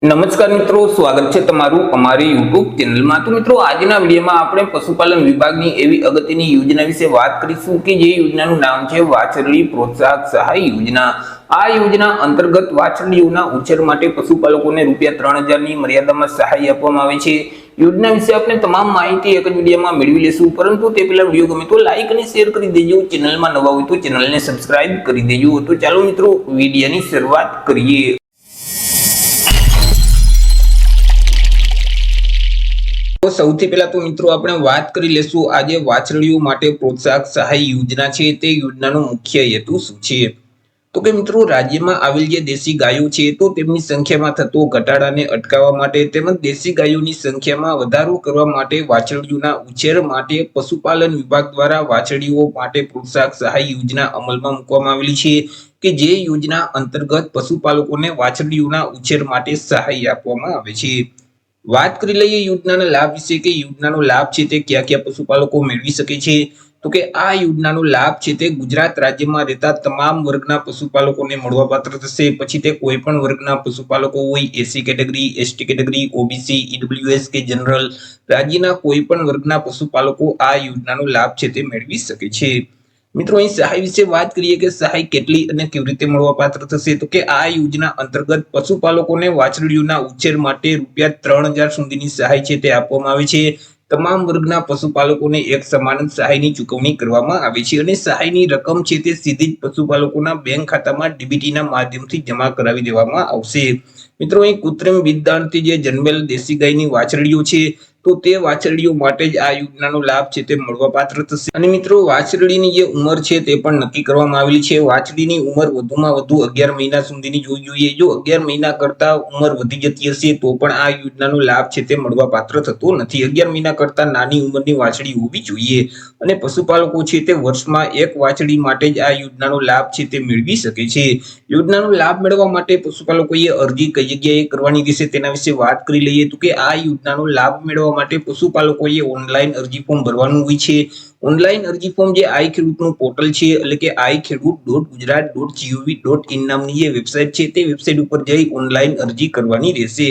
નમસ્કાર મિત્રો, સ્વાગત છે તમારું અમારી YouTube ચેનલમાં। તો મિત્રો, આજના વિડીયોમાં આપણે પશુપાલન વિભાગની એવી અગત્યની યોજના વિશે વાત કરીશું કે જે યોજનાનું નામ છે વાછરડી પ્રોત્સાહક સહાય યોજના। આ યોજના અંતર્ગત વાછરડીઓના ઉછેર માટે પશુપાલકોને ₹3000 ની મર્યાદામાં સહાય આપવામાં આવે છે। યોજના વિશે આપણે તમામ માહિતી એક જ વિડીયોમાં મેળવી લેશું, પરંતુ તે પહેલા વિડીયો ગમે તો લાઈક અને શેર કરી દેજો। ચેનલમાં નવા હોય તો ચેનલને સબસ્ક્રાઇબ કરી દેજો। તો ચાલો મિત્રો, વિડીયોની શરૂઆત કરીએ। તો સૌથી પહેલા તો મિત્રો આપણે વાત કરી લેશું આજે વાછરડીઓ માટે પ્રોત્સાહક સહાય યોજના છે તે યોજનાનો મુખ્ય હેતુ શું છે। તો કે મિત્રો, રાજ્યમાં આવેલ જે દેશી ગાયો છે તો તેમની સંખ્યામાં થતો ઘટાડાને અટકાવવા માટે તેમજ દેશી ગાયોની સંખ્યામાં વધારો કરવા માટે વાછરડીઓના ઉછેર માટે પશુપાલન વિભાગ દ્વારા વાછરડીઓ માટે પ્રોત્સાહક સહાય યોજના અમલમાં મૂકવામાં આવેલી છે કે જે યોજના અંતર્ગત પશુપાલકોને વાછરડીઓના ઉછેર માટે સહાય આપવામાં આવે છે। વાત કરી લઈએ યોજનાના લાભ વિશે કે યોજનાનો લાભ છે તે કયા કયા પશુપાલકો મેળવી શકે છે। તો કે આ યોજનાનો લાભ છે તે ગુજરાત રાજ્યમાં રહેતા તમામ વર્ગના પશુપાલકોને મળવાપાત્ર થશે। પછી તે કોઈ પણ વર્ગના પશુપાલકો હોય, SC category, ST category, OBC, EWS કે જનરલ, રાજ્યના કોઈ પણ વર્ગના પશુપાલકો આ યોજનાનો લાભ છે તે મેળવી શકે છે। મિત્રો, અહીં સહાય વિશે વાત કરીએ કે સહાય કેટલી અને કેવી રીતે મળવાપાત્ર થશે। તો કે આ યોજના અંતર્ગત પશુપાલકોને વાછરડીઓના ઉછેર માટે ₹3000 સુધીની સહાય છે તે આપવામાં આવે છે। તમામ વર્ગના પશુપાલકોને એક સમાન સહાયની ચૂકવણી કરવામાં આવે છે અને સહાયની રકમ છે તે સીધી જ પશુપાલકોના બેંક ખાતામાં ડીબીટીના માધ્યમથી જમા કરાવી દેવામાં આવશે। મિત્રો, અહીં કૃત્રિમ બીજદાણથી જે જન્મેલ દેશી ગાયની વાછરડીઓ છે તો તે વાછરડીઓ માટે જ આ યોજનાનો લાભ છે તે મળવાપાત્ર થશે। અને મિત્રો, વાછરડીની જે ઉંમર છે તે પણ નક્કી કરવામાં આવેલી છે। વાછરડીની ઉંમર વધુમાં વધુ 11 મહિના સુધીની જોવી જોઈએ। જો 11 મહિના કરતા ઉંમર વધી જતી હશે તો પણ આ યોજનાનો લાભ છે તે મળવાપાત્ર થતો નથી। 11 મહિના કરતા નાની ઉંમરની વાછરડી હોવી જોઈએ અને પશુપાલકો છે તે વર્ષમાં એક વાછરડી માટે જ આ યોજનાનો લાભ છે તે મેળવી શકે છે। યોજનાનો લાભ મેળવવા માટે પશુપાલકોએ અરજી કઈ જગ્યાએ કરવાની રહેશે તેના વિશે વાત કરી લઈએ। તો કે આ યોજનાનો લાભ મેળવવા માટે પશુપાલકોએ ઓનલાઈન અરજી ફોર્મ ભરવાનું હોય છે। ઓનલાઈન અરજી ફોર્મ જે આઈ ખેડૂતનું પોર્ટલ છે એટલે કે iKhedoot.gujarat.gov.in નામની જે વેબસાઇટ છે તે વેબસાઇટ ઉપર જઈ ઓનલાઈન અરજી કરવાની રહેશે।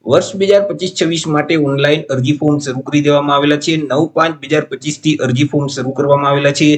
વર્ષ 2025-26 માટે ઓનલાઈન અરજી ફોર્મ શરૂ કરી દેવામાં આવેલા છે। 9/5/2025 થી અરજી ફોર્મ શરૂ કરવામાં આવેલા છે।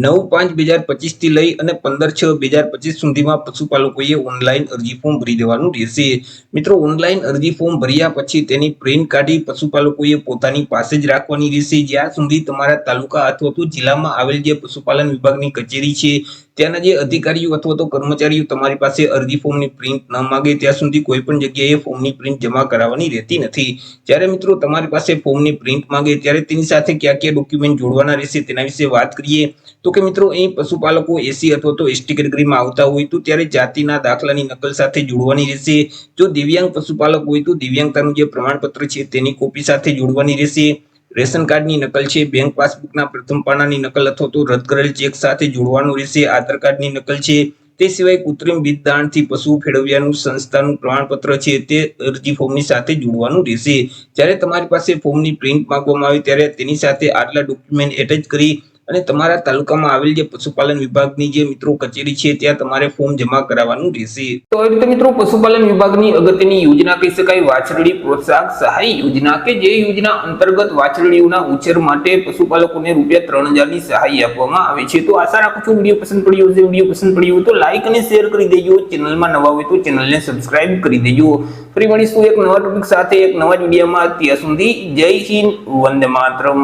9/5/2025 થી લઈ અને 15/6/2025 સુધીમાં પશુપાલકોએ ઓનલાઈન અરજી ફોર્મ ભરી દેવાનું રહેશે। મિત્રો, ઓનલાઈન અરજી ફોર્મ ભર્યા પછી તેની પ્રિન્ટ કાઢી પશુપાલકોએ પોતાની પાસે જ રાખવાની રહેશે જ્યાં સુધી તમારા તાલુકા અથવા તો જિલ્લામાં આવેલ જે પશુપાલન વિભાગની કચેરી છે ત્યાંના જે અધિકારીઓ અથવા તો કર્મચારીઓ તમારી પાસે અરજી ફોર્મની પ્રિન્ટ ન માંગે ત્યાં સુધી કોઈ પણ જગ્યાએ ફોર્મની પ્રિન્ટ જમા કરાવવાની રહેતી નથી। જ્યારે મિત્રો તમારી પાસે ફોર્મની પ્રિન્ટ માંગે ત્યારે તેની સાથે કયા કયા ડોક્યુમેન્ટ જોડવાના રહેશે તેના વિશે વાત કરીએ। તો કે મિત્રો, અહીં પશુપાલકો એસસી અથવા તો એસટી કેટેગરીમાં આવતા હોય તો ત્યારે જાતિના દાખલાની નકલ સાથે જોડવાની રહેશે। જો દિવ્યાંગ પશુપાલક હોય તો દિવ્યાંગતાનું જે પ્રમાણપત્ર છે તેની કોપી સાથે જોડવાની રહેશે। રેશન કાર્ડની નકલ છે, બેંક પાસબુકના પ્રથમ પાનાની નકલ અથવા તો રદ કરેલ ચેક સાથે જોડવાનું રહેશે। આધાર કાર્ડની નકલ છે, તે સિવાય કૃત્રિમ બીજદાણથી પશુ ફેળવ્યાનું સંસ્થાનું પ્રમાણપત્ર છે તે અરજી ફોર્મની સાથે જોડવાનું રહેશે। જ્યારે તમારી પાસે ફોર્મની પ્રિન્ટ માંગવામાં આવે ત્યારે તેની સાથે આટલા ડોક્યુમેન્ટ એટેચ કરી અને તમારા તાલુકામાં આવેલ જે પશુપાલન વિભાગની જે મિત્રો કચેરી છે ત્યાં તમારે ફોર્મ જમા કરાવવાનું રહેશે। તો એ રીતે મિત્રો, પશુપાલન વિભાગની અગત્યની યોજના કહી શકાય વાછરડી પ્રોત્સાહક સહાય યોજના કે જે યોજના અંતર્ગત વાછરડીઓના ઉછેર માટે પશુપાલકોને ₹3000 ની સહાય આપવામાં આવે છે। તો આશા રાખું છું વિડીયો પસંદ પડ્યો હશે। વિડીયો પસંદ પડ્યો હોય તો લાઈક અને શેર કરી દેજો। ચેનલમાં નવા હોય તો ચેનલને સબસ્ક્રાઇબ કરી દેજો। ફરી મળીશું એક નવા ટોપિક સાથે એક નવા વિડીયોમાં। ત્યાં સુધી જય હિન્દ, વંદે માતરમ।